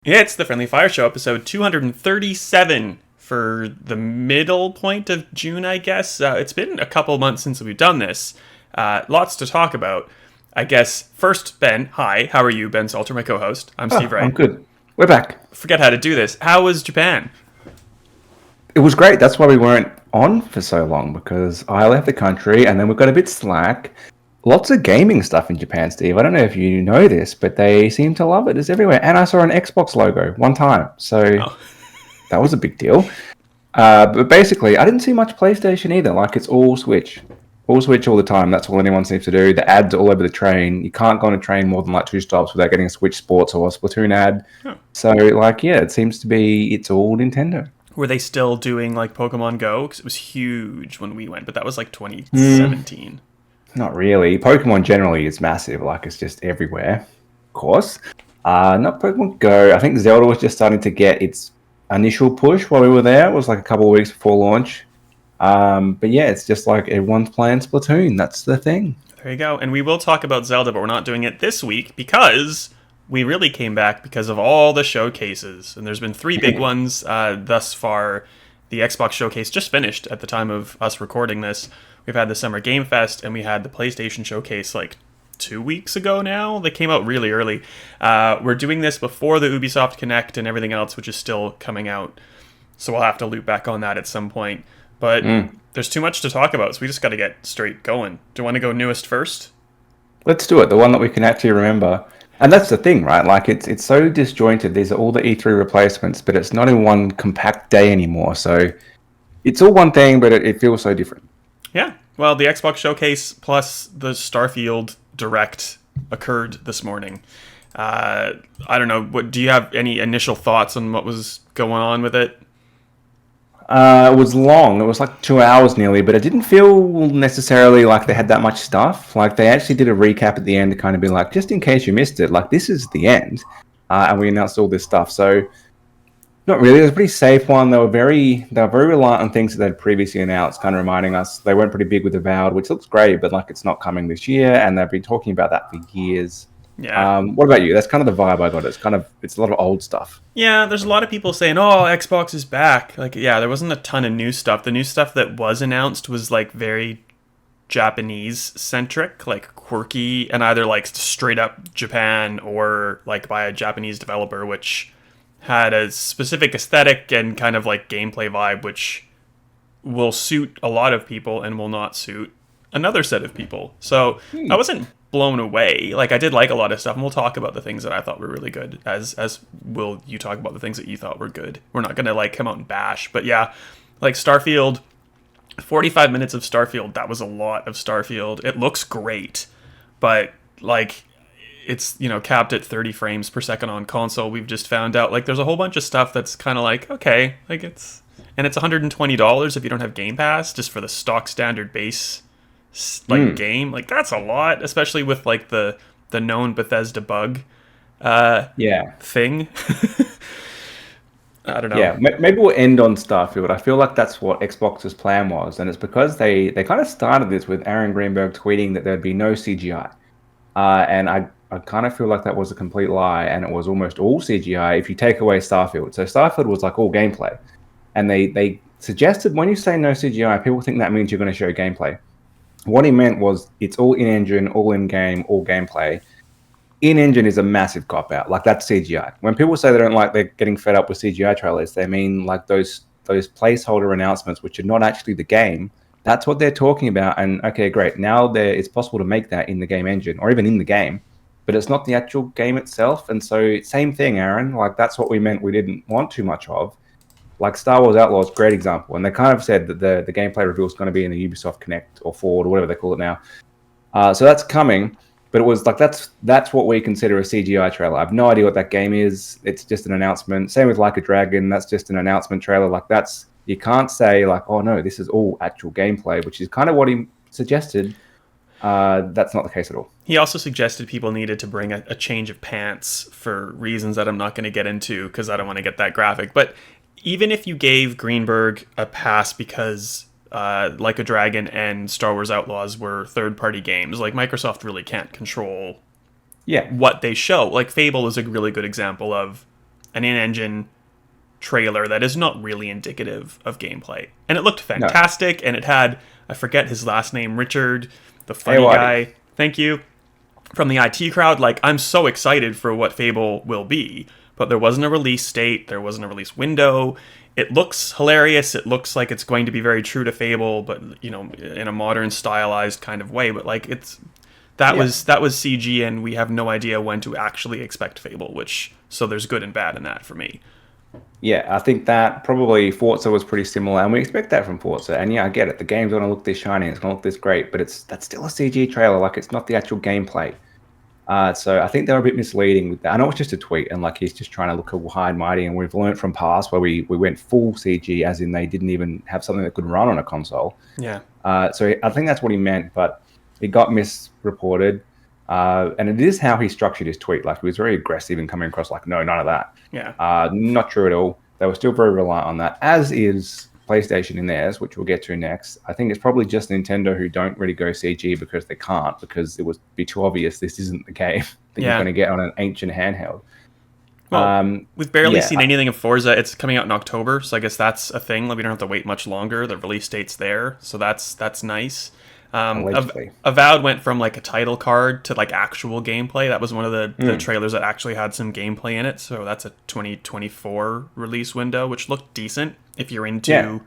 It's the Friendly Fire Show, episode 237 for the middle point of June, I guess. It's been a couple months since we've done this. Lots to talk about. I guess, first, Ben, hi, how are you? Ben Salter, my co-host. I'm Steve Wright. I'm good. We're back. Forget how to do this. How was Japan? It was great. That's why we weren't on for so long, because I left the country and then we got a bit slack. Lots of gaming stuff in Japan, Steve. I don't know if you know this, but they seem to love it. It's everywhere. And I saw an Xbox logo one time. So that was a big deal. But basically, I didn't see much PlayStation either. Like, it's all Switch. All Switch all the time. That's all anyone seems to do. The ads are all over the train. You can't go on a train more than like 2 stops without getting a Switch Sports or a Splatoon ad. Huh. So, like, yeah, it seems to be, it's all Nintendo. Were they still doing, like, Pokemon Go? Because it was huge when we went, but that was, like, 2017. Not really. Pokemon generally is massive. Like, it's just everywhere, of course. Not Pokemon Go. I think Zelda was just starting to get its initial push while we were there. It was like a couple of weeks before launch. But yeah, it's just like everyone's playing Splatoon. That's the thing. There you go. And we will talk about Zelda, but we're not doing it this week because we really came back because of all the showcases. And there's been 3 big ones thus far. The Xbox showcase just finished at the time of us recording this. We've had the Summer Game Fest, and we had the PlayStation showcase like 2 weeks ago now. They came out really early. We're doing this before the Ubisoft Connect and everything else, which is still coming out. So we'll have to loop back on that at some point. But there's too much to talk about, so we just got to get straight going. Do you want to go newest first? Let's do it. The one that we can actually remember. And that's the thing, right? Like, it's so disjointed. These are all the E3 replacements, but it's not in one compact day anymore. So it's all one thing, but it feels so different. Yeah. Well, the Xbox Showcase plus the Starfield Direct occurred this morning. I don't know. Do you have any initial thoughts on what was going on with it? It was long. It was like 2 hours nearly, but it didn't feel necessarily like they had that much stuff. Like, they actually did a recap at the end to kind of be like, just in case you missed it, like, this is the end. And we announced all this stuff. So, not really. It was a pretty safe one. They were very reliant on things that they'd previously announced, kind of reminding us they went pretty big with Avowed, which looks great, but like, it's not coming this year, and they've been talking about that for years. Yeah. What about you? That's kind of the vibe I got. It's a lot of old stuff. Yeah, there's a lot of people saying, "Oh, Xbox is back." Like, yeah, there wasn't a ton of new stuff. The new stuff that was announced was like very Japanese centric, like quirky, and either like straight up Japan or like by a Japanese developer, which had a specific aesthetic and kind of like gameplay vibe, which will suit a lot of people and will not suit another set of people. So I wasn't blown away. Like, I did like a lot of stuff, and we'll talk about the things that I thought were really good, as will you talk about the things that you thought were good. We're not gonna like come out and bash, but yeah, like Starfield, 45 minutes of Starfield, that was a lot of Starfield. It looks great, but like, it's, you know, capped at 30 frames per second on console. We've just found out, like, there's a whole bunch of stuff that's kind of like, okay, like, it's $120 if you don't have Game Pass, just for the stock standard base like game. Like, that's a lot, especially with like the known Bethesda bug thing. I don't know. Yeah, maybe we'll end on Starfield. I feel like that's what Xbox's plan was, and it's because they kind of started this with Aaron Greenberg tweeting that there'd be no CGI, and I kind of feel like that was a complete lie, and it was almost all CGI if you take away Starfield. So Starfield was like all gameplay, and they suggested when you say no CGI, people think that means you're going to show gameplay. What he meant was it's all in-engine, all in-game, all gameplay. In-engine is a massive cop-out. Like, that's CGI. When people say they're getting fed up with CGI trailers, they mean like those placeholder announcements, which are not actually the game. That's what they're talking about. And okay, great. Now it's possible to make that in the game engine or even in the game, but it's not the actual game itself. And so same thing, Aaron. Like, that's what we meant we didn't want too much of. Like, Star Wars Outlaws, great example. And they kind of said that the gameplay reveal is going to be in the Ubisoft Connect or Forward or whatever they call it now. So that's coming. But it was like, that's what we consider a CGI trailer. I have no idea what that game is. It's just an announcement. Same with Like a Dragon. That's just an announcement trailer. Like, you can't say like, oh no, this is all actual gameplay, which is kind of what he suggested. That's not the case at all. He also suggested people needed to bring a change of pants for reasons that I'm not going to get into because I don't want to get that graphic. But even if you gave Greenberg a pass because Like a Dragon and Star Wars Outlaws were third-party games, like, Microsoft really can't control what they show. Like, Fable is a really good example of an in-engine trailer that is not really indicative of gameplay. And it looked No. fantastic, and it had, I forget his last name, Richard, the funny Ayoade. guy. Thank you. From the IT crowd, like, I'm so excited for what Fable will be, but there wasn't a release date, there wasn't a release window. It looks hilarious, it looks like it's going to be very true to Fable, but, you know, in a modern, stylized kind of way, but, like, that was CG, and we have no idea when to actually expect Fable, so there's good and bad in that for me. Yeah, I think that probably Forza was pretty similar, and we expect that from Forza. And yeah, I get it. The game's going to look this shiny, it's going to look this great, but that's still a CG trailer. Like, it's not the actual gameplay. So I think they're a bit misleading with that. I know it's just a tweet, and like he's just trying to look high and mighty. And we've learned from past where we went full CG, as in they didn't even have something that could run on a console. Yeah. So I think that's what he meant, but it got misreported. And it is how he structured his tweet. Like, he was very aggressive and coming across like, no, none of that. Yeah. Not true at all. They were still very reliant on that, as is PlayStation in theirs, which we'll get to next. I think it's probably just Nintendo who don't really go CG because they can't, because it would be too obvious this isn't the game that you're going to get on an ancient handheld. Well, we've barely seen anything of Forza. It's coming out in October, so I guess that's a thing. Like, we don't have to wait much longer. The release date's there, so that's nice. Avowed went from like a title card to like actual gameplay. That was one of the trailers that actually had some gameplay in it. So that's a 2024 release window, which looked decent if you're into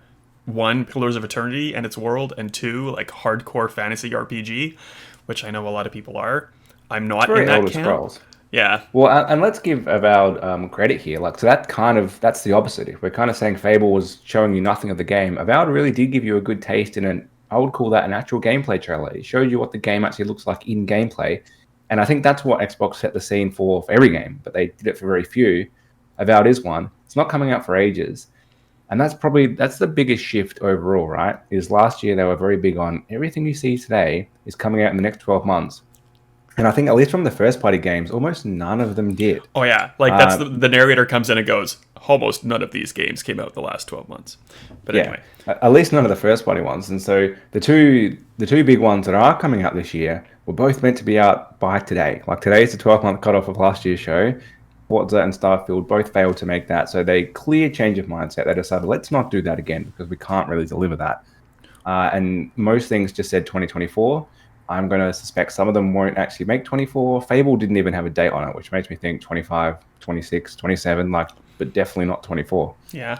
one, Pillars of Eternity and its world, and two, like hardcore fantasy RPG, which I know a lot of people are. I'm not in that camp. Scrolls. Yeah. Well, and let's give Avowed credit here. Like, so that's the opposite. If we're kind of saying Fable was showing you nothing of the game, Avowed really did give you a good taste in it. I would call that an actual gameplay trailer. It showed you what the game actually looks like in gameplay. And I think that's what Xbox set the scene for every game, but they did it for very few. Avowed is one. It's not coming out for ages. And that's the biggest shift overall, right? Is last year they were very big on everything you see today is coming out in the next 12 months. And I think, at least from the first-party games, almost none of them did. Oh, yeah. Like, that's the narrator comes in and goes, almost none of these games came out in the last 12 months. But anyway. At least none of the first-party ones. And so the two big ones that are coming out this year were both meant to be out by today. Like, today is the 12-month cutoff of last year's show. Forza and Starfield both failed to make that. So they clear change of mindset. They decided, let's not do that again, because we can't really deliver that. And most things just said 2024. I'm going to suspect some of them won't actually make 24. Fable didn't even have a date on it, which makes me think 25, 26, 27, like, but definitely not 24. Yeah.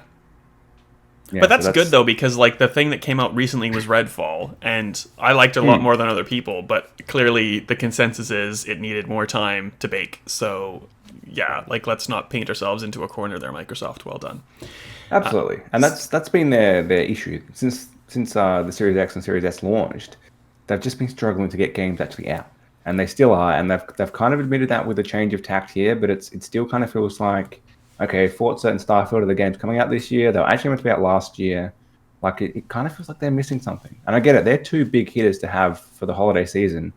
But that's good, though, because, like, the thing that came out recently was Redfall, and I liked it a lot more than other people, but clearly the consensus is it needed more time to bake. So, yeah, like, let's not paint ourselves into a corner there, Microsoft. Well done. Absolutely. And that's been their issue. Since the Series X and Series S launched, they've just been struggling to get games actually out, and they still are. And they've kind of admitted that with a change of tact here, but it still kind of feels like, okay, Forza and Starfield are the games coming out this year. They were actually meant to be out last year. Like, it kind of feels like they're missing something. And I get it; they're two big hitters to have for the holiday season,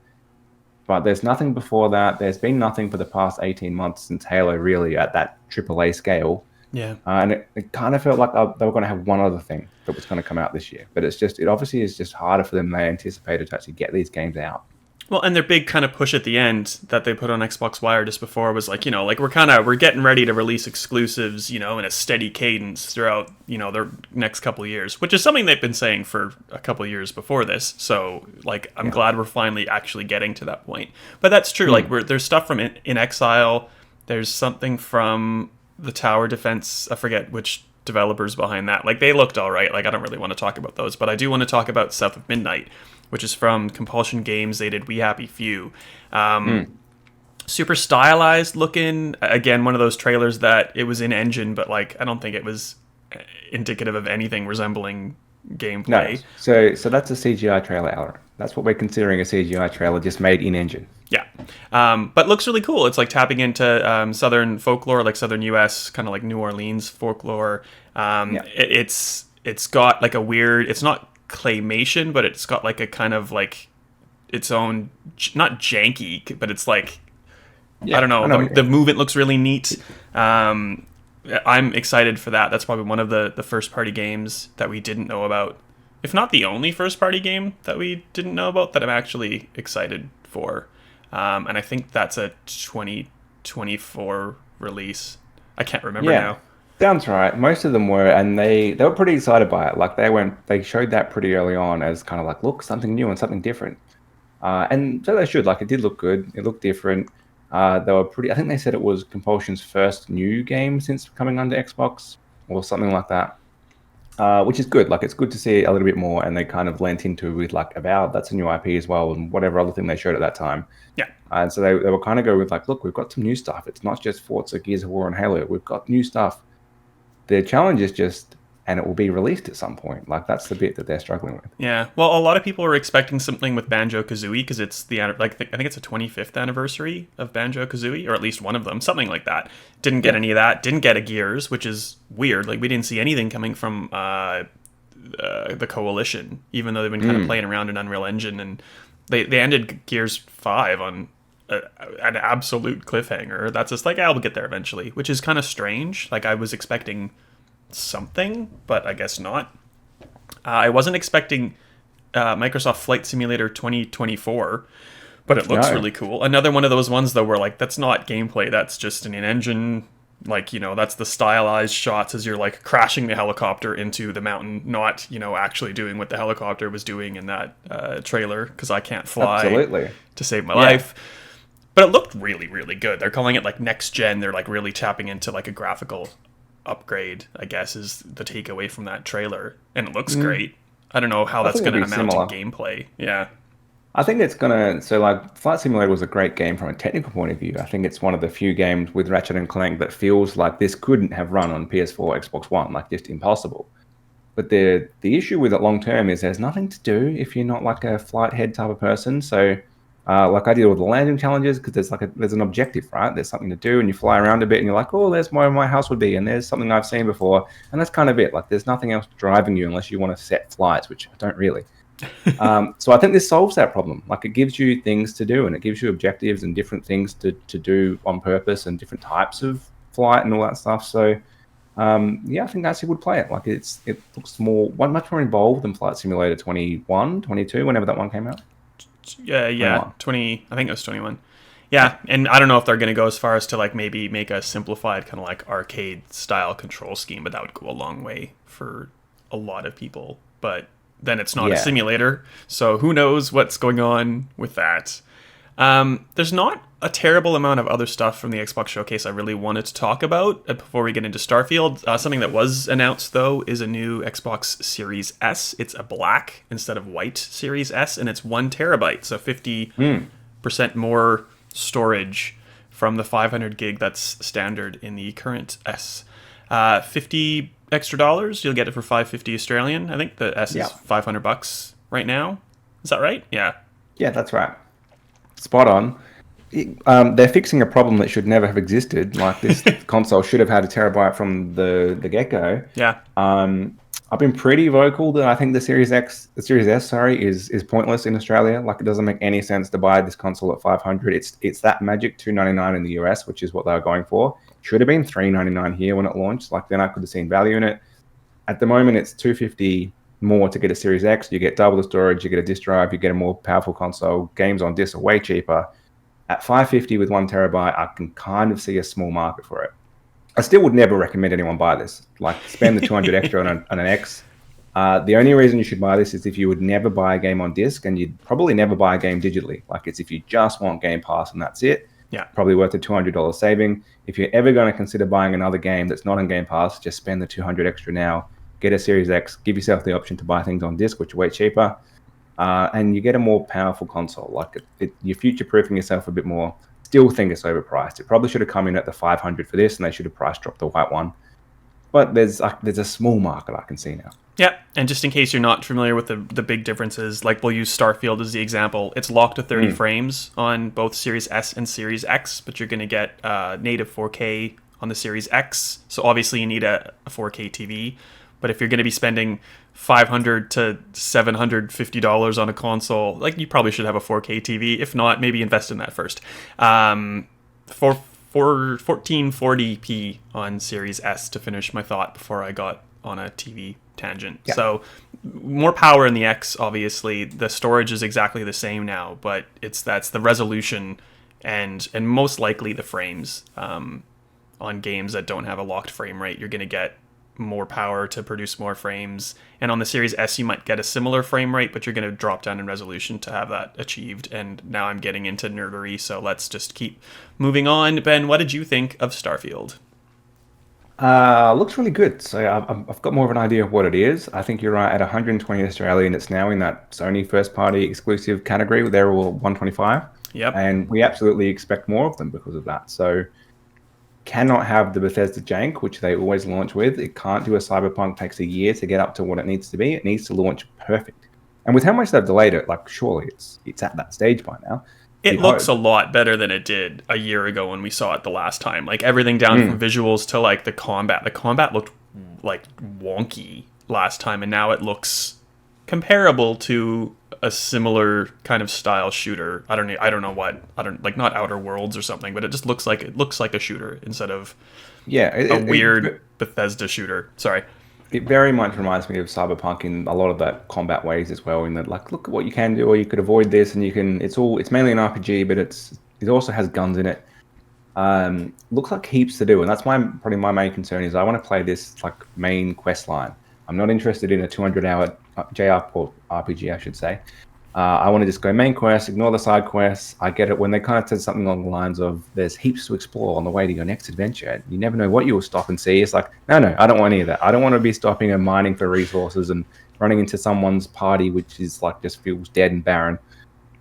but there's nothing before that. There's been nothing for the past 18 months since Halo, really, at that AAA scale. Yeah. And it kind of felt like they were going to have one other thing that was going to come out this year. But it obviously is just harder for them than they anticipated to actually get these games out. Well, and their big kind of push at the end that they put on Xbox Wire just before was like, like we're getting ready to release exclusives, in a steady cadence throughout, their next couple of years, which is something they've been saying for a couple of years before this. So, like, I'm glad we're finally actually getting to that point. But that's true. Like, there's stuff from In Exile. There's something from the Tower Defense. I forget which developers behind that. Like, they looked all right. Like, I don't really want to talk about those, but I do want to talk about South of Midnight, which is from Compulsion Games. They did We Happy Few. Super stylized looking. Again, one of those trailers that it was in engine, but like, I don't think it was indicative of anything resembling gameplay. No. So that's a CGI trailer, Aaron. That's what we're considering a CGI trailer, just made in engine. Yeah. But looks really cool. It's like tapping into Southern folklore, like Southern US, kind of like New Orleans folklore. It's got like a weird, it's not claymation, but it's got like a kind of like its own, not janky, but it's like, I don't know, the movement looks really neat. I'm excited for that. That's probably one of the first party games that we didn't know about, if not the only first party game that we didn't know about, that I'm actually excited for. And I think that's a 2024 release. I can't remember Yeah, now. sounds right. Most of them were, and they were pretty excited by it. Like they showed that pretty early on as kind of like, look, something new and something different. And so they should. Like, it did look good. It looked different. They were pretty. I think they said it was Compulsion's first new game since coming under Xbox or something like that. Which is good. Like, it's good to see a little bit more, and they kind of lent into with like Avowed. That's a new IP as well, and whatever other thing they showed at that time. Yeah. And so they were kind of go with like, look, we've got some new stuff. It's not just Forza, Gears of War, and Halo. We've got new stuff. The challenge is just, and it will be released at some point. Like, that's the bit that they're struggling with. Yeah, well, a lot of people were expecting something with Banjo Kazooie because it's like I think it's the 25th anniversary of Banjo Kazooie, or at least one of them, something like that. Didn't get any of that. Didn't get a Gears, which is weird. Like we didn't see anything coming from the Coalition, even though they've been kind of playing around in Unreal Engine, and they ended Gears 5 on an absolute cliffhanger. That's just like, I'll get there eventually, which is kind of strange. Like I was expecting something, but I guess not. I wasn't expecting Microsoft Flight Simulator 2024, but it looks No, really cool. Another one of those ones, though, where like that's not gameplay, that's just an in-engine. Like, that's the stylized shots as you're like crashing the helicopter into the mountain, not, actually doing what the helicopter was doing in that trailer, because I can't fly absolutely. to save my Yeah. life. But it looked really, really good. They're calling it like next gen. They're like really tapping into like a graphical upgrade, I guess, is the takeaway from that trailer. And it looks great. I don't know how I that's think going to it'll be amount similar. to gameplay. Yeah. I think it's gonna. So, like, Flight Simulator was a great game from a technical point of view. I think it's one of the few games with Ratchet and Clank that feels like this couldn't have run on PS4, Xbox One, like just impossible. But the issue with it long term is there's nothing to do if you're not like a flight head type of person. So, like I did all the landing challenges because there's an objective, right? There's something to do, and you fly around a bit, and you're like, oh, there's where my house would be, and there's something I've seen before, and that's kind of it. Like, there's nothing else driving you unless you want to set flights, which I don't really. So I think this solves that problem. Like, it gives you things to do, and it gives you objectives and different things to do on purpose, and different types of flight and all that stuff. So yeah, I think that's who would play it. Like, it looks much more involved than Flight Simulator 21, 22, whenever that one came out. Yeah. 21. 20, I think it was 21. Yeah. And I don't know if they're going to go as far as to like maybe make a simplified kind of like arcade style control scheme, but that would go a long way for a lot of people. But then it's not a Yeah. simulator. So who knows what's going on with that. There's not a terrible amount of other stuff from the Xbox showcase I really wanted to talk about before we get into Starfield. Something that was announced, though, is a new Xbox Series S. It's a black instead of white Series S, and it's 1 terabyte, so 50% more storage from the 500 gig that's standard in the current S. 50 extra dollars, you'll get it for 550 Australian. I think the S Yeah. is $500 right now. Is that right? Yeah. Yeah, that's right. Spot on. They're fixing a problem that should never have existed. Like, this console should have had a terabyte from the get-go. Yeah. I've been pretty vocal that I think the Series S, sorry, is pointless in Australia. Like, it doesn't make any sense to buy this console at 500. It's that magic $299 in the US, which is what they were going for. Should have been $399 here when it launched. Like, then I could have seen value in it. At the moment, it's $250 more to get a Series X. You get double the storage, you get a disk drive, you get a more powerful console. Games on disc are way cheaper. At 550 with 1 terabyte, I can kind of see a small market for it. I still would never recommend anyone buy this. Like, spend the 200 extra on an X. The only reason you should buy this is if you would never buy a game on disc, and you'd probably never buy a game digitally. Like, it's if you just want Game Pass and that's it. Yeah. Probably worth a $200 saving. If you're ever going to consider buying another game that's not on Game Pass, just spend the 200 extra now. Get a Series X. Give yourself the option to buy things on disc, which are way cheaper. And you get a more powerful console. Like, you're future-proofing yourself a bit more. Still think it's overpriced. It probably should have come in at the 500 for this, and they should have price dropped the white one. But there's a small market I can see now. Yeah, and just in case you're not familiar with the big differences, like we'll use Starfield as the example. It's locked to 30 frames on both Series S and Series X, but you're going to get native 4K on the Series X. So obviously you need a 4K TV. But if you're going to be spending $500 to $750 on a console, like, you probably should have a 4K TV. If not, maybe invest in that first. For 1440p on Series S to finish my thought before I got on a TV tangent. Yeah. So more power in the X, obviously. The storage is exactly the same now, but that's the resolution and most likely the frames. on games that don't have a locked frame rate. You're going to get more power to produce more frames. And on the Series S, you might get a similar frame rate, but you're going to drop down in resolution to have that achieved. And now I'm getting into nerdery, so let's just keep moving on. Ben, what did you think of Starfield? Looks really good. So I've got more of an idea of what it is. I think you're right. At 120 Australian, it's now in that Sony first-party exclusive category. They're all 125. Yep. And we absolutely expect more of them because of that. So cannot have the Bethesda jank, which they always launch with. It can't do a Cyberpunk. Takes a year to get up to what it needs to be. It needs to launch perfect. And with how much they've delayed it, like surely it's at that stage by now. It looks a lot better than it did a year ago when we saw it the last time. Like everything down from visuals to like the combat. The combat looked like wonky last time, and now it looks comparable to a similar kind of style shooter. I don't know not Outer Worlds or something, but it just looks like a shooter instead of a weird Bethesda shooter. Sorry. It very much reminds me of Cyberpunk in a lot of that combat ways as well. In that, like, look at what you can do, or you could avoid this, and you can. It's mainly an RPG, but it also has guns in it. Looks like heaps to do, and that's probably my main concern is I want to play this like main quest line. I'm not interested in a 200-hour JRPG, I should say. I want to just go main quest, ignore the side quests. I get it when they kind of said something along the lines of there's heaps to explore on the way to your next adventure. You never know what you will stop and see. It's like, no, I don't want any of that. I don't want to be stopping and mining for resources and running into someone's party, which is like just feels dead and barren.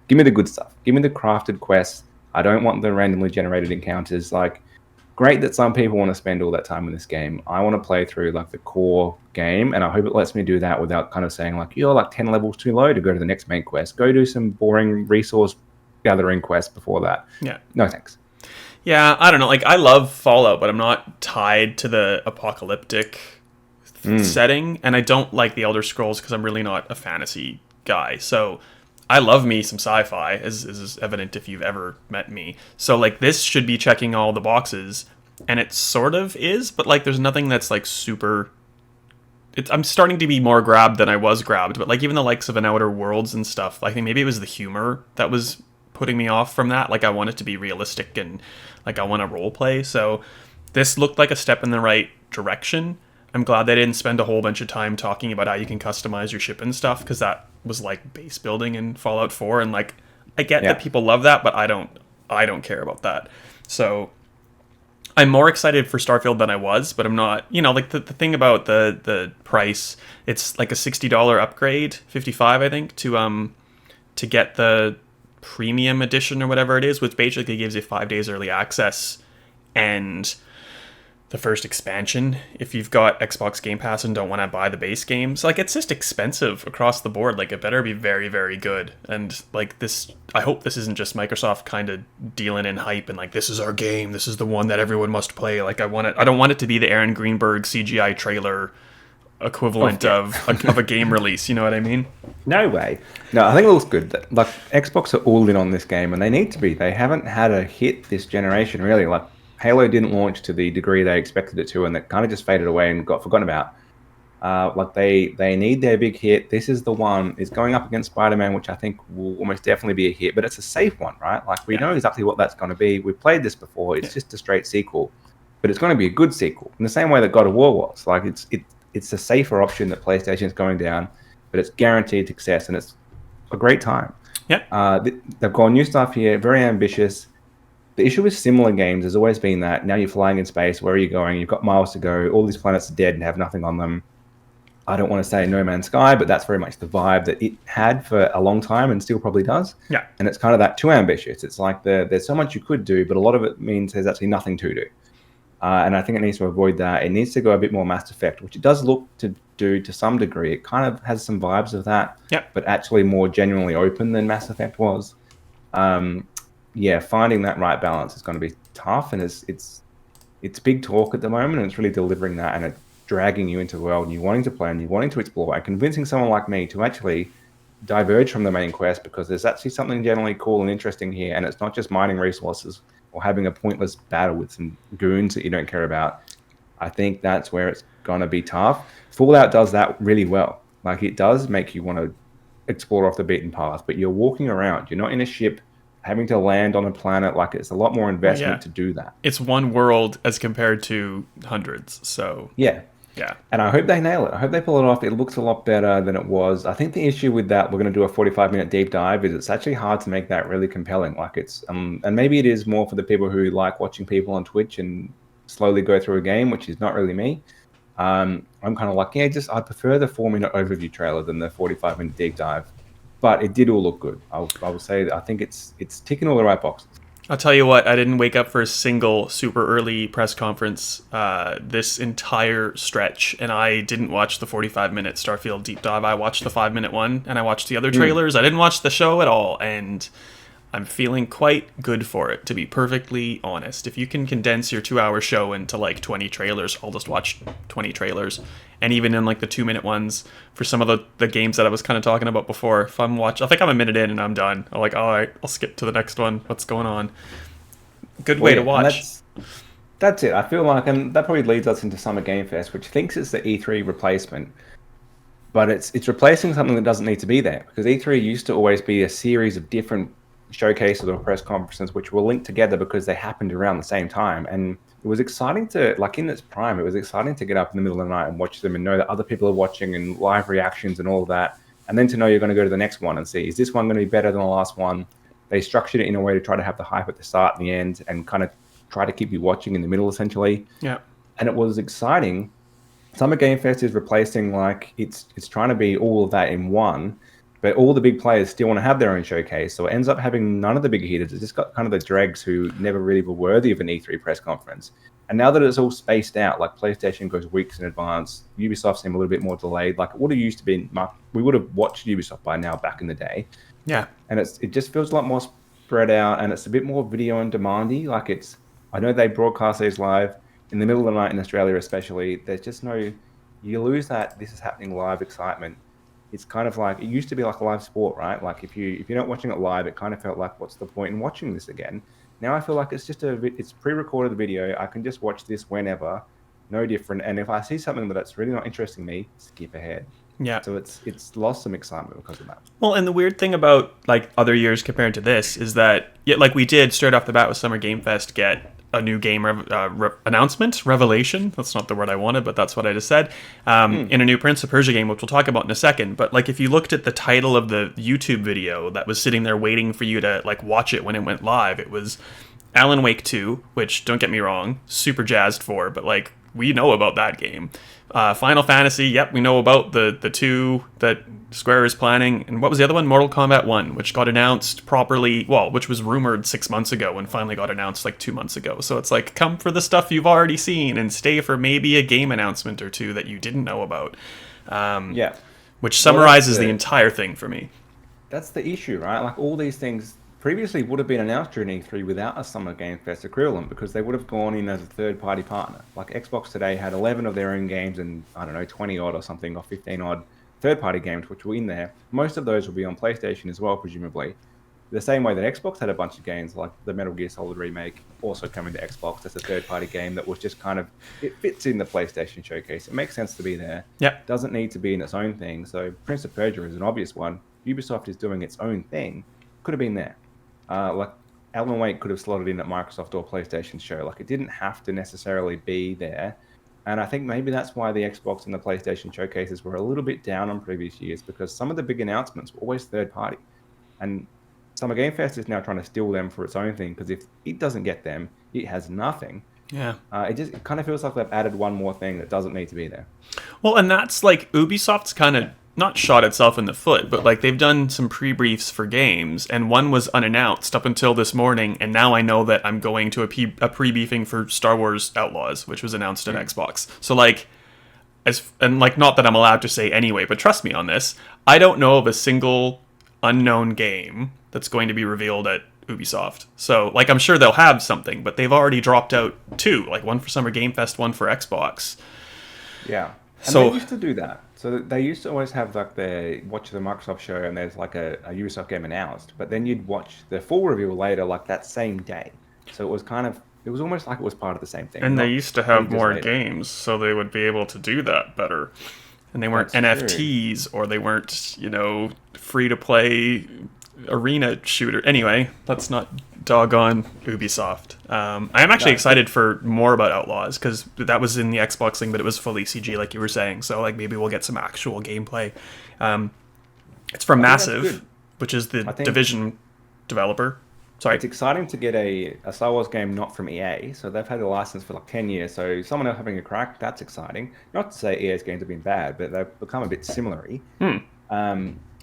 Give me the good stuff. Give me the crafted quests. I don't want the randomly generated encounters. Like, great that some people want to spend all that time in this game. I want to play through like the core game, and I hope it lets me do that without kind of saying like, you're like 10 levels too low to go to the next main quest. Go do some boring resource gathering quests before that. Yeah. No thanks. Yeah, I don't know. Like, I love Fallout, but I'm not tied to the apocalyptic setting, and I don't like the Elder Scrolls because I'm really not a fantasy guy. So I love me some sci-fi, as is evident if you've ever met me. So, like, this should be checking all the boxes, and it sort of is, but, like, there's nothing that's, like, super... I'm starting to be more grabbed than I was grabbed, but, like, even the likes of an Outer Worlds and stuff, like, I think maybe it was the humor that was putting me off from that. Like, I want it to be realistic, and, like, I want to role play. So this looked like a step in the right direction. I'm glad they didn't spend a whole bunch of time talking about how you can customize your ship and stuff, because that was like base building in Fallout 4, and like I get that people love that, but I don't care about that. So I'm more excited for Starfield than I was, but I'm not, like the thing about the price, it's like a $60 upgrade, 55 I think, to get the premium edition or whatever it is, which basically gives you 5 days early access and the first expansion if you've got Xbox Game Pass and don't want to buy the base games. Like, it's just expensive across the board. Like, it better be very, very good. And like this, I hope this isn't just Microsoft kind of dealing in hype and like, this is our game, this is the one that everyone must play. Like, I don't want it to be the Aaron Greenberg CGI trailer equivalent of a game release. You know what I mean? No way. No, I think it looks good. Like, Xbox are all in on this game, and they need to be. They haven't had a hit this generation, really. Like, Halo didn't launch to the degree they expected it to, and that kind of just faded away and got forgotten about. Like, they need their big hit. This is the one. It's going up against Spider-Man, which I think will almost definitely be a hit, but it's a safe one, right? Like, we know exactly what that's going to be. We've played this before. It's just a straight sequel, but it's going to be a good sequel in the same way that God of War was. Like, it's a safer option that PlayStation's going down, but it's guaranteed success, and it's a great time. Yeah. They've got new stuff here, very ambitious. The issue with similar games has always been that now you're flying in space. Where are you going? You've got miles to go. All these planets are dead and have nothing on them. I don't want to say No Man's Sky, but that's very much the vibe that it had for a long time and still probably does. Yeah. And it's kind of that too ambitious. It's like there's so much you could do, but a lot of it means there's actually nothing to do. And I think it needs to avoid that. It needs to go a bit more Mass Effect, which it does look to do to some degree. It kind of has some vibes of that, but actually more genuinely open than Mass Effect was. Finding that right balance is going to be tough, and it's big talk at the moment, and it's really delivering that, and it's dragging you into the world, and you wanting to play, and you wanting to explore, and convincing someone like me to actually diverge from the main quest because there's actually something generally cool and interesting here, and it's not just mining resources or having a pointless battle with some goons that you don't care about. I think that's where it's going to be tough. Fallout does that really well. Like, it does make you want to explore off the beaten path, but you're walking around. You're not in a ship. having to land on a planet. Like, it's a lot more Well, yeah, investment to do that. it's one world as compared to hundreds. So Yeah. yeah, And I hope they nail it. I hope they pull it off. It looks a lot better than it was. I think the issue with that, we're going to do a 45-minute deep dive, is it's actually hard to make that really compelling. Like, it's, and maybe it is more for the people who like watching people on Twitch and slowly go through a game, which is not really me. I'm kind of like, yeah, I prefer the 4-minute overview trailer than the 45-minute deep dive. But it did all look good. I will say that I think it's ticking all the right boxes. I'll tell you what, I didn't wake up for a single super early press conference this entire stretch, and I didn't watch the 45-minute Starfield deep dive. I watched the 5-minute one, and I watched the other trailers. I didn't watch the show at all, and I'm feeling quite good for it, to be perfectly honest. If you can condense your 2-hour show into like 20 trailers, I'll just watch 20 trailers. And even in like the 2-minute ones for some of the games that I was kind of talking about before, if I think I'm a minute in and I'm done. I'm like, all right, I'll skip to the next one. What's going on? Good way to watch. That's it. I feel like, and that probably leads us into Summer Game Fest, which thinks it's the E3 replacement. But it's replacing something that doesn't need to be there, because E3 used to always be a series of different showcases or press conferences which were linked together because they happened around the same time. And it was exciting to, like, in its prime, it was exciting to get up in the middle of the night and watch them and know that other people are watching and live reactions and all of that. And then to know you're going to go to the next one and see, is this one going to be better than the last one? They structured it in a way to try to have the hype at the start and the end and kind of try to keep you watching in the middle, essentially. Yeah. And it was exciting. Summer Game Fest is replacing, like, it's trying to be all of that in one, but all the big players still want to have their own showcase. So it ends up having none of the big hitters. It's just got kind of the dregs who never really were worthy of an E3 press conference. And now that it's all spaced out, like PlayStation goes weeks in advance, Ubisoft seem a little bit more delayed. Like, it would have used to be, we would have watched Ubisoft by now back in the day. Yeah. And it just feels a lot more spread out, and it's a bit more video on demandy. Like, I know they broadcast these live in the middle of the night in Australia, especially. There's just you lose that this is happening live excitement. It's kind of like, it used to be like a live sport, right? Like, if you're not watching it live, it kind of felt like, what's the point in watching this again? Now I feel like it's just it's pre-recorded video. I can just watch this whenever, no different. And if I see something that's really not interesting me, skip ahead. Yeah. So it's lost some excitement because of that. Well, and the weird thing about like other years compared to this is that, like we did straight off the bat with Summer Game Fest, get a new game announcement, revelation. That's not the word I wanted, but that's what I just said. In a new Prince of Persia game, which we'll talk about in a second. But like, if you looked at the title of the YouTube video that was sitting there waiting for you to like watch it when it went live, it was Alan Wake 2, which, don't get me wrong, super jazzed for, but like, we know about that game. Final Fantasy, yep, we know about the two that Square is planning. And what was the other one? Mortal Kombat 1, which got announced properly, well, which was rumored 6 months ago and finally got announced like 2 months ago. So it's like, come for the stuff you've already seen and stay for maybe a game announcement or two that you didn't know about. Yeah. Which summarizes the entire thing for me. That's the issue, right? Like, all these things previously would have been announced during E3 without a Summer Game Fest equivalent, because they would have gone in as a third-party partner. Like, Xbox today had 11 of their own games and, I don't know, 20-odd or something, or 15-odd third-party games which were in there. Most of those will be on PlayStation as well, presumably. The same way that Xbox had a bunch of games, like the Metal Gear Solid remake, also coming to Xbox as a third-party game that was just kind of, it fits in the PlayStation showcase. It makes sense to be there. Yeah. Doesn't need to be in its own thing. So Prince of Persia is an obvious one. Ubisoft is doing its own thing. Could have been there. Like, Alan Wake could have slotted in at Microsoft or PlayStation show. Like, it didn't have to necessarily be there. And I think maybe that's why the Xbox and the PlayStation showcases were a little bit down on previous years, because some of the big announcements were always third party. And Summer Game Fest is now trying to steal them for its own thing, because if it doesn't get them, it has nothing. Yeah. It kind of feels like they've added one more thing that doesn't need to be there. Well, and that's like, Ubisoft's kind of not shot itself in the foot, but like, they've done some pre-briefs for games, and one was unannounced up until this morning, and now I know that I'm going to a pre-briefing for Star Wars Outlaws, which was announced at Xbox. So like, not that I'm allowed to say anyway, but trust me on this, I don't know of a single unknown game that's going to be revealed at Ubisoft. So like, I'm sure they'll have something, but they've already dropped out 2, like one for Summer Game Fest, one for Xbox. Yeah. And So they used to do that. So they used to always have, like, watch the Microsoft show and there's like a Ubisoft game announced, but then you'd watch the full reveal later, like that same day. So it was almost like it was part of the same thing. and they used to have ages more later. games, so they would be able to do that better. And they weren't That's true. NFTs, or they weren't, free to play arena shooter. Anyway, let's not dog on Ubisoft. I am actually excited for more about Outlaws, because that was in the Xbox thing, but it was fully CG, like you were saying. So like maybe we'll get some actual gameplay. It's from Massive, which is the Division developer. Sorry. It's exciting to get a Star Wars game not from EA. So they've had the license for like 10 years. So someone else having a crack, that's exciting. Not to say EA's games have been bad, but they've become a bit similar-y.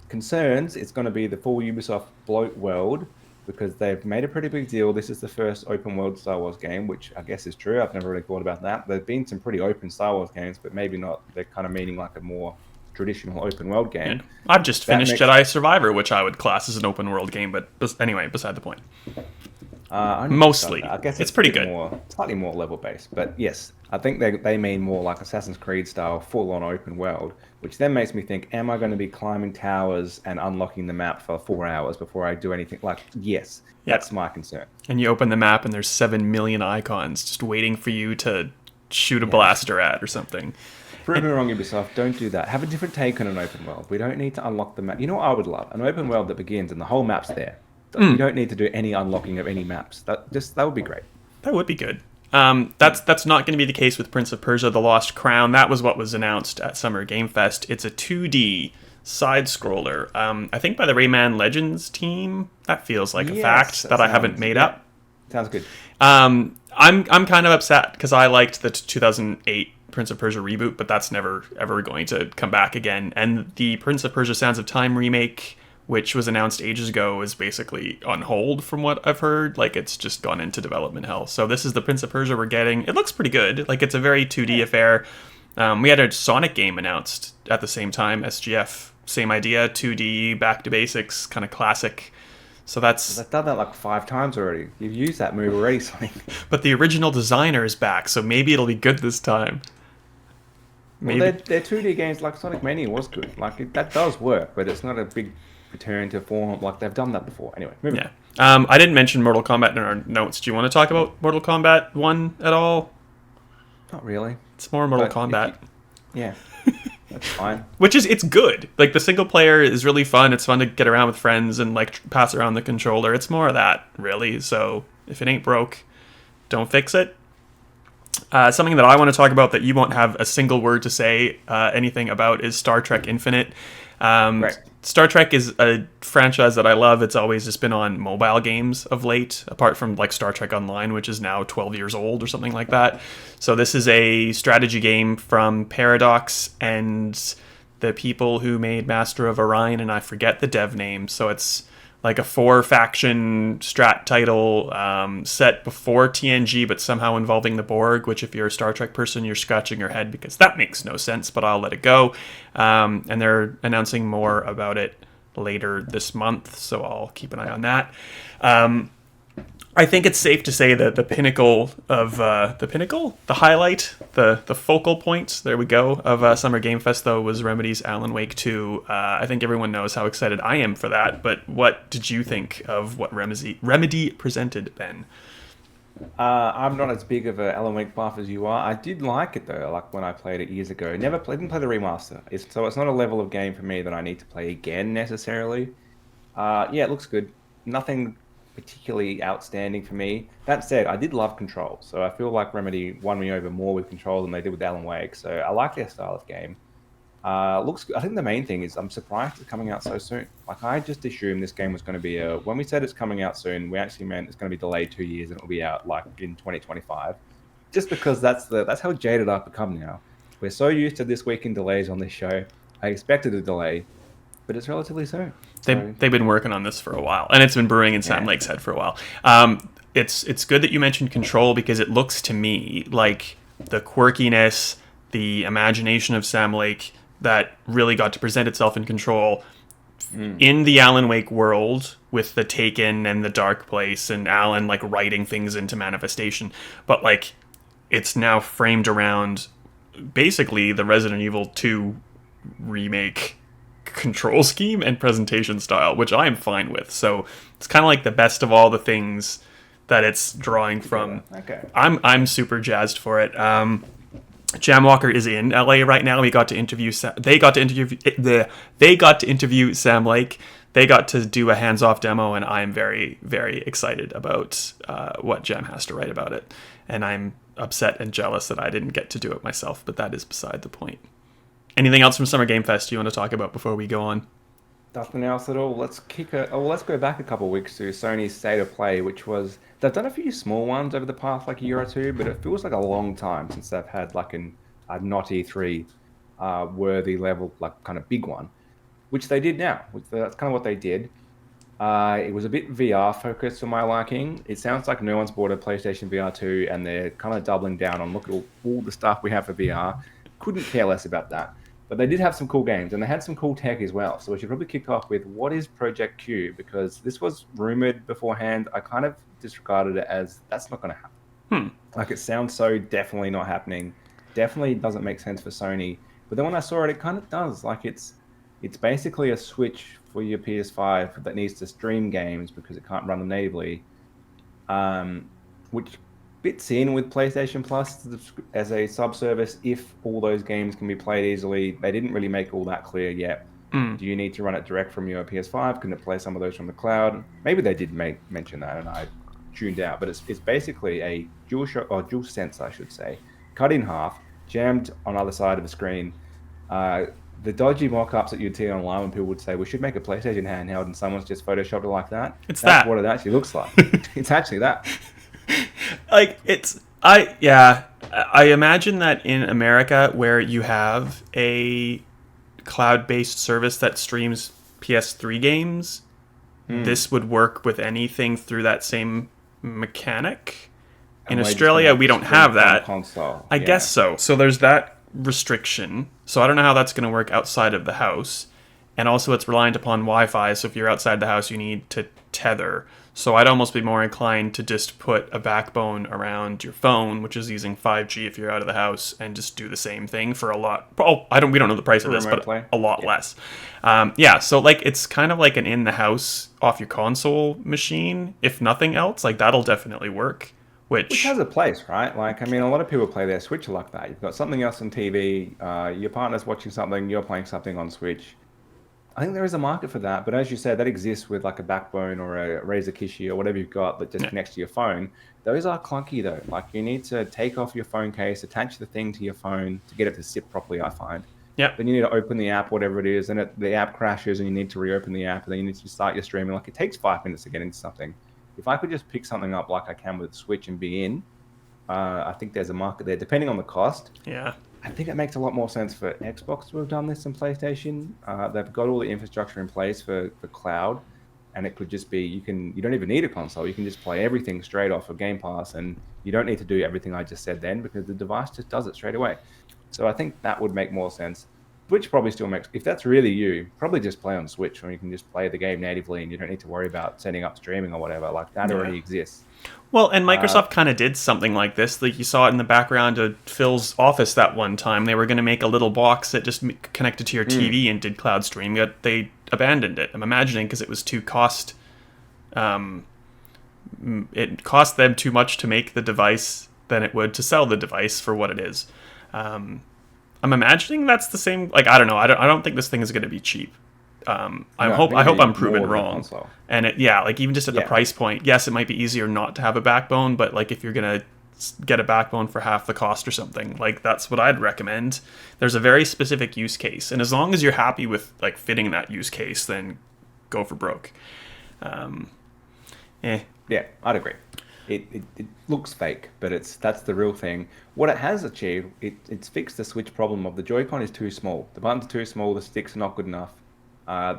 Concerns, it's going to be the full Ubisoft bloat world, because they've made a pretty big deal. This is the first open world Star Wars game, which I guess is true. I've never really thought about that. There've been some pretty open Star Wars games, but maybe not. They're kind of meaning like a more traditional open world game. Yeah. I've just finished Jedi Survivor, which I would class as an open world game, but anyway, beside the point. Mostly. I guess it's pretty good. Slightly more level based, but yes, I think they mean more like Assassin's Creed style, full on open world, which then makes me think, am I going to be climbing towers and unlocking the map for 4 hours before I do anything? Like, yes, that's my concern. And you open the map and there's 7 million icons just waiting for you to shoot a blaster at or something. Prove me wrong, Ubisoft. Don't do that. Have a different take on an open world. We don't need to unlock the map. You know what I would love? An open world that begins and the whole map's there. You don't need to do any unlocking of any maps. That would be great. That would be good. That's not going to be the case with Prince of Persia: The Lost Crown. That was what was announced at Summer Game Fest. It's a 2D side scroller. I think by the Rayman Legends team. That feels like a fact that I haven't made up. Sounds good. I'm kind of upset because I liked the 2008 Prince of Persia reboot, but that's never ever going to come back again. And the Prince of Persia: Sands of Time remake, which was announced ages ago, is basically on hold from what I've heard. Like, it's just gone into development hell. So this is the Prince of Persia we're getting. It looks pretty good. Like, it's a very 2D affair. We had a Sonic game announced at the same time, SGF. Same idea, 2D, back to basics, kind of classic. So that's... They've done that like 5 times already. You've used that move already, Sonic. But the original designer is back, so maybe it'll be good this time. Maybe. Well, their 2D games, like Sonic Mania was good. Like, that does work, but it's not a big... return to form, like they've done that before. Anyway, moving on. I didn't mention Mortal Kombat in our notes. Do you want to talk about Mortal Kombat 1 at all? Not really. It's more Mortal Kombat. Yeah, that's fine. It's good. Like, the single player is really fun. It's fun to get around with friends and like pass around the controller. It's more of that, really. So if it ain't broke, don't fix it. Something that I want to talk about that you won't have a single word to say anything about is Star Trek Infinite. Right. Star Trek is a franchise that I love. It's always just been on mobile games of late, apart from like Star Trek Online, which is now 12 years old or something like that. So this is a strategy game from Paradox and the people who made Master of Orion, and I forget the dev name. So it's like a 4-faction strat title set before TNG, but somehow involving the Borg, which if you're a Star Trek person, you're scratching your head because that makes no sense, but I'll let it go. And they're announcing more about it later this month, so I'll keep an eye on that. I think it's safe to say that the pinnacle of the highlight, the focal point, there we go, of Summer Game Fest, though, was Remedy's Alan Wake 2. I think everyone knows how excited I am for that, but what did you think of what Remedy presented, Ben? I'm not as big of an Alan Wake buff as you are. I did like it, though, like when I played it years ago. Didn't play the remaster. So it's not a level of game for me that I need to play again, necessarily. Yeah, it looks good. Nothing particularly outstanding for me. That said, I did love Control, so I feel like Remedy won me over more with Control than they did with Alan Wake, so I like their style of game. Looks good. I think the main thing is I'm surprised it's coming out so soon. Like, I just assumed this game was going to be when we said it's coming out soon, we actually meant it's going to be delayed 2 years and it'll be out like in 2025. Just because that's how jaded I've become now. We're so used to this weekend delays on this show. I expected a delay, but it's relatively soon. They've been working on this for a while, and it's been brewing in Sam Lake's head for a while. It's good that you mentioned Control, because it looks to me like the quirkiness, the imagination of Sam Lake that really got to present itself in Control in the Alan Wake world, with the Taken and the Dark Place and Alan like writing things into manifestation. But like, it's now framed around basically the Resident Evil 2 remake control scheme and presentation style, which I am fine with. So it's kind of like the best of all the things that it's drawing from. Okay. I'm super jazzed for it. Jamwalker is in LA right now. They got to interview Sam Lake. they got to do a hands-off demo, and I'm very, very excited about what Gem has to write about it. And I'm upset and jealous that I didn't get to do it myself, but that is beside the point. Anything else from Summer Game Fest you want to talk about before we go on? Nothing else at all. Let's go back a couple of weeks to Sony's State of Play, which was they've done a few small ones over the past like year or two, but it feels like a long time since they've had like a not E3 worthy level, like kind of big one, which they did now. That's kind of what they did. It was a bit VR focused for my liking. It sounds like no one's bought a PlayStation VR 2 and they're kind of doubling down on look at all the stuff we have for VR. Couldn't care less about that. But they did have some cool games and they had some cool tech as well. So we should probably kick off with what is Project Q, because this was rumored beforehand. I kind of disregarded it as that's not going to happen. Like it sounds so definitely not happening. Definitely doesn't make sense for Sony. But then when I saw it, it kind of does. Like it's basically a Switch for your PS5 that needs to stream games because it can't run them natively, which fits in with PlayStation Plus as a sub-service if all those games can be played easily. They didn't really make all that clear yet. Do you need to run it direct from your PS5? Can it play some of those from the cloud? Maybe they did mention that and I tuned out, but it's basically a DualSense, I should say, cut in half, jammed on either side of the screen. The dodgy mock-ups that you'd see online when people would say, we should make a PlayStation handheld, and someone's just photoshopped it like that. That's what it actually looks like. It's actually that. Like, I imagine that in America, where you have a cloud-based service that streams PS3 games, this would work with anything through that same mechanic. In Australia, we don't have that. Console. I guess so. So there's that restriction. So I don't know how that's going to work outside of the house. And also it's reliant upon Wi-Fi. So if you're outside the house, you need to tether. So I'd almost be more inclined to just put a backbone around your phone, which is using 5G if you're out of the house, and just do the same thing for a lot. Oh, we don't know the price of this, but a lot less. So like it's kind of like an in-the-house off your console machine. If nothing else, like that'll definitely work. Which has a place, right? Like, I mean, a lot of people play their Switch like that. You've got something else on TV, your partner's watching something, you're playing something on Switch. I think there is a market for that, but as you said, that exists with like a backbone or a Razer Kishi or whatever you've got that just connects to your phone. Those are clunky though. Like you need to take off your phone case, attach the thing to your phone to get it to sit properly, I find. Yeah. Then you need to open the app, whatever it is, and the app crashes and you need to reopen the app and then you need to start your streaming. Like it takes 5 minutes to get into something. If I could just pick something up like I can with Switch and be in, I think there's a market there, depending on the cost. Yeah. I think it makes a lot more sense for Xbox to have done this than PlayStation. They've got all the infrastructure in place for cloud, and it could just be you don't even need a console. You can just play everything straight off of Game Pass, and you don't need to do everything I just said then because the device just does it straight away. So I think that would make more sense. Switch probably still makes, if that's really you, probably just play on Switch where you can just play the game natively and you don't need to worry about setting up streaming or whatever. Like that already exists. Well, and Microsoft kind of did something like this. Like you saw it in the background of Phil's office that one time. They were going to make a little box that just connected to your TV and did cloud stream. Yet they abandoned it. I'm imagining because it was too cost. It cost them too much to make the device than it would to sell the device for what it is. I'm imagining that's the same. Like I don't know. I don't think this thing is going to be cheap. I hope I'm proven wrong. And like even just at the price point, yes, it might be easier not to have a backbone, but like if you're gonna get a backbone for half the cost or something, like that's what I'd recommend. There's a very specific use case, and as long as you're happy with like fitting that use case, then go for broke. Yeah, I'd agree. It looks fake, but that's the real thing. What it has achieved, it's fixed the Switch problem of the Joy-Con is too small. The buttons are too small, the sticks are not good enough.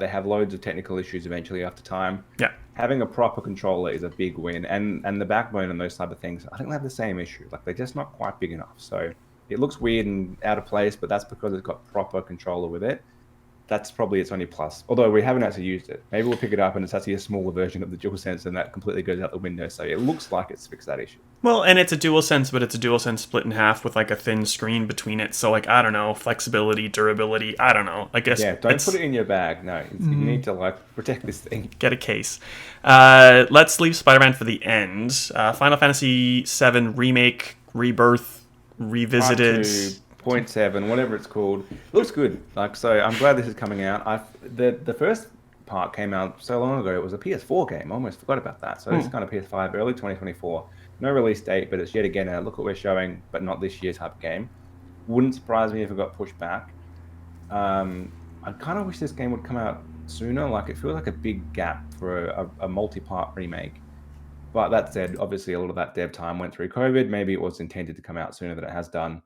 They have loads of technical issues eventually after time. Yeah. Having a proper controller is a big win. And the backbone and those type of things, I think they have the same issue. Like they're just not quite big enough. So it looks weird and out of place, but that's because it's got proper controller with it. That's probably its only plus. Although we haven't actually used it. Maybe we'll pick it up and it's actually a smaller version of the DualSense and that completely goes out the window. So it looks like it's fixed that issue. Well, and it's a DualSense, but it's a DualSense split in half with like a thin screen between it. So like, I don't know, flexibility, durability, I don't know. I guess don't put it in your bag. No, you need to like protect this thing. Get a case. Let's leave Spider-Man for the end. Final Fantasy VII Remake Rebirth Revisited. 0.7, whatever it's called, looks good. Like so, I'm glad this is coming out. The first part came out so long ago. It was a PS4 game. I almost forgot about that. So this is kind of PS5, early 2024. No release date, but it's yet again a look what we're showing, but not this year type of game. Wouldn't surprise me if it got pushed back. I kind of wish this game would come out sooner. Like, it feels like a big gap for a multi-part remake. But that said, obviously a lot of that dev time went through COVID. Maybe it was intended to come out sooner than it has done.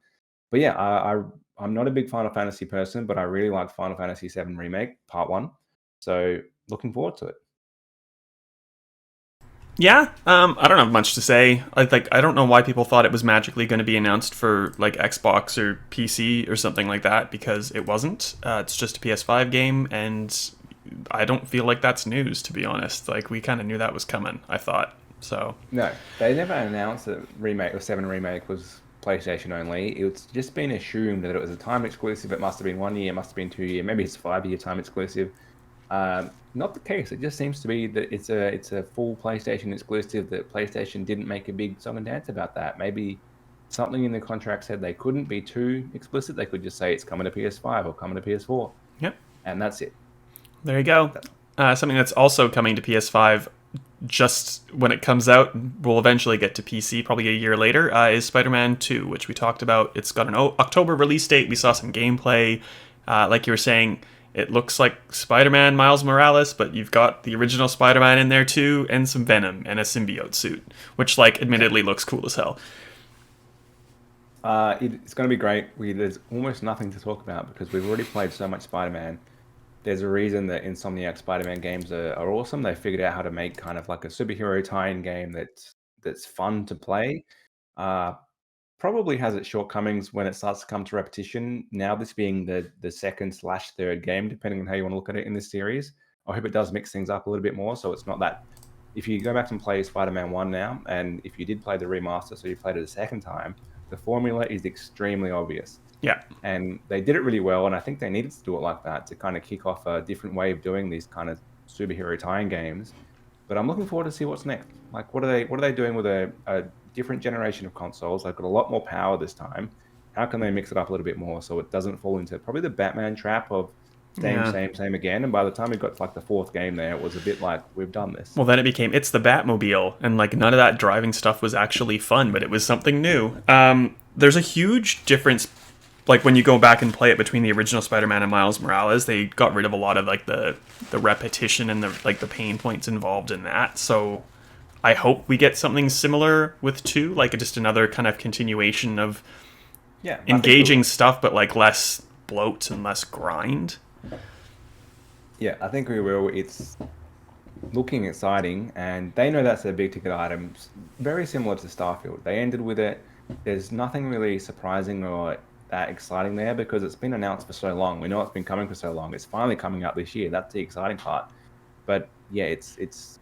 But yeah, I'm not a big Final Fantasy person, but I really liked Final Fantasy VII Remake Part 1. So looking forward to it. Yeah, I don't have much to say. I don't know why people thought it was magically going to be announced for like Xbox or PC or something like that, because it wasn't. It's just a PS5 game, and I don't feel like that's news, to be honest. Like, we kind of knew that was coming, I thought. So No, they never announced that Remake or 7 Remake was PlayStation only. It's just been assumed that it was a time exclusive. It must have been 1 year, it must have been 2 year, maybe it's 5 year time exclusive. Not the case. It just seems to be that it's a full PlayStation exclusive, that PlayStation didn't make a big song and dance about that. Maybe something in the contract said they couldn't be too explicit. They could just say it's coming to PS5 or coming to PS4. Yep. And that's it. There you go. Something that's also coming to PS5 just when it comes out, we'll eventually get to PC probably a year later, is Spider-Man 2, which we talked about. It's got an October release date. We saw some gameplay. Like you were saying, it looks like Spider-Man Miles Morales, but you've got the original Spider-Man in there too, and some Venom and a symbiote suit, which, like, admittedly looks cool as hell. It's going to be great. There's almost nothing to talk about because we've already played so much Spider-Man. There's a reason that Insomniac Spider-Man games are awesome. They figured out how to make kind of like a superhero tie-in game that's fun to play. Probably has its shortcomings when it starts to come to repetition. Now, this being the second/third game, depending on how you want to look at it in this series, I hope it does mix things up a little bit more. So it's not that if you go back and play Spider-Man 1 now, and if you did play the remaster, so you played it a second time, the formula is extremely obvious. Yeah. And they did it really well, and I think they needed to do it like that to kind of kick off a different way of doing these kind of superhero tie-in games. But I'm looking forward to see what's next. Like, what are they doing with a different generation of consoles? They've got a lot more power this time. How can they mix it up a little bit more so it doesn't fall into probably the Batman trap of same again? And by the time we got to like the fourth game there, it was a bit like, we've done this. Well, then it became, it's the Batmobile, and like none of that driving stuff was actually fun, but it was something new. There's a huge difference, like when you go back and play it between the original Spider-Man and Miles Morales. They got rid of a lot of like the repetition and the pain points involved in that. So I hope we get something similar with 2, like just another kind of continuation of engaging stuff, but like less bloat and less grind. Yeah, I think we will. It's looking exciting, and they know that's their big ticket items. Very similar to Starfield. They ended with it. There's nothing really surprising or that exciting there because it's been announced for so long. We know it's been coming for so long. It's finally coming out this year. That's the exciting part. But yeah, it's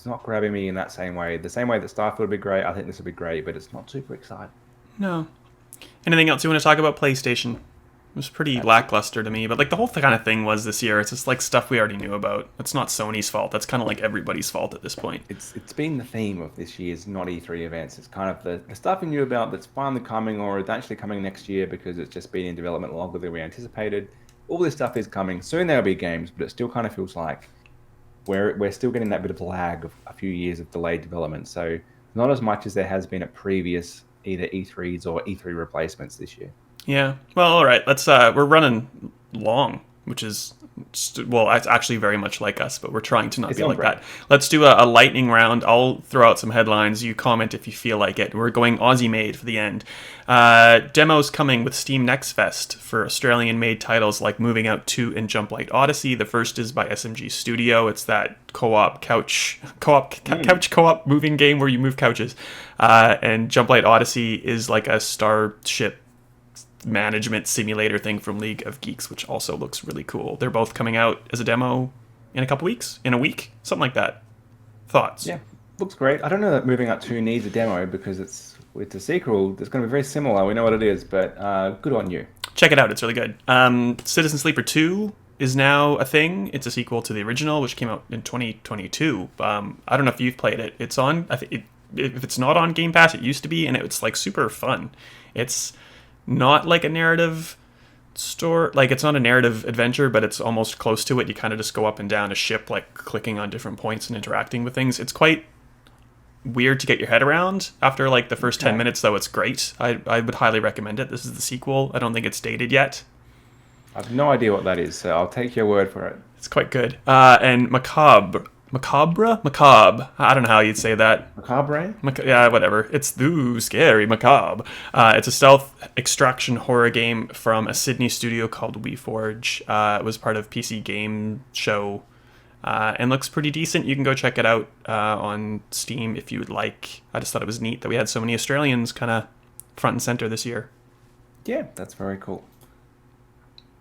not grabbing me in that same way. The same way that Starfield would be great, I think this would be great, but it's not super exciting. No. Anything else you want to talk about PlayStation? It was pretty lackluster to me, but like the whole kind of thing was this year. It's just like stuff we already knew about. It's not Sony's fault. That's kind of like everybody's fault at this point. It's been the theme of this year's not E3 events. It's kind of the stuff we knew about that's finally coming or is actually coming next year because it's just been in development longer than we anticipated. All this stuff is coming. Soon there'll be games, but it still kind of feels like we're still getting that bit of lag of a few years of delayed development. So not as much as there has been at previous either E3s or E3 replacements this year. Yeah. Well, all right. Let's. We're running long, which is well, it's actually very much like us, but we're trying to not be like that. Let's do a lightning round. I'll throw out some headlines. You comment if you feel like it. We're going Aussie-made for the end. Demos coming with Steam Next Fest for Australian-made titles like Moving Out 2 and Jumplight Odyssey. The first is by SMG Studio. It's that couch co-op moving game where you move couches. And Jumplight Odyssey is like a starship management simulator thing from League of Geeks, which also looks really cool. They're both coming out as a demo in a week, something like that. Thoughts? Yeah, looks great. I don't know that Moving Out 2 needs a demo because it's a sequel that's going to be very similar. We know what it is, but good on you. Check it out. It's really good. Citizen Sleeper 2 is now a thing. It's a sequel to the original, which came out in 2022. I don't know if you've played it. It's on, if it's not on Game Pass, it used to be, and it's like super fun. It's not like a narrative story. Like, it's not a narrative adventure, but it's almost close to it. You kind of just go up and down a ship, like clicking on different points and interacting with things. It's quite weird to get your head around. After like the first 10 minutes, though, it's great. I would highly recommend it. This is the sequel. I don't think it's dated yet. I have no idea what that is, so I'll take your word for it. It's quite good. And Macabre. I don't know how you'd say that. Macabre? Yeah, whatever. It's scary. Macabre. It's a stealth extraction horror game from a Sydney studio called WeForge. It was part of PC Game Show, and looks pretty decent. You can go check it out on Steam if you would like. I just thought it was neat that we had so many Australians kind of front and center this year. Yeah, that's very cool.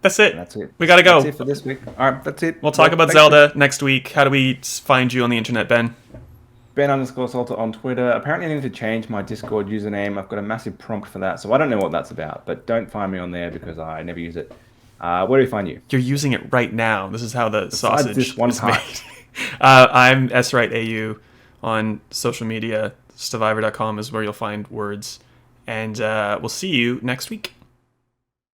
That's it. That's it. We gotta go. That's it for this week. All right, that's it. We'll talk about Zelda next week. How do we find you on the internet, Ben? Ben_Salter on Twitter. Apparently I need to change my Discord username. I've got a massive prompt for that, so I don't know what that's about, but don't find me on there because I never use it. Where do we find you? You're using it right now. This is how the sausage this one is time. made. I'm srightau on social media. Stevivor.com is where you'll find words. And we'll see you next week.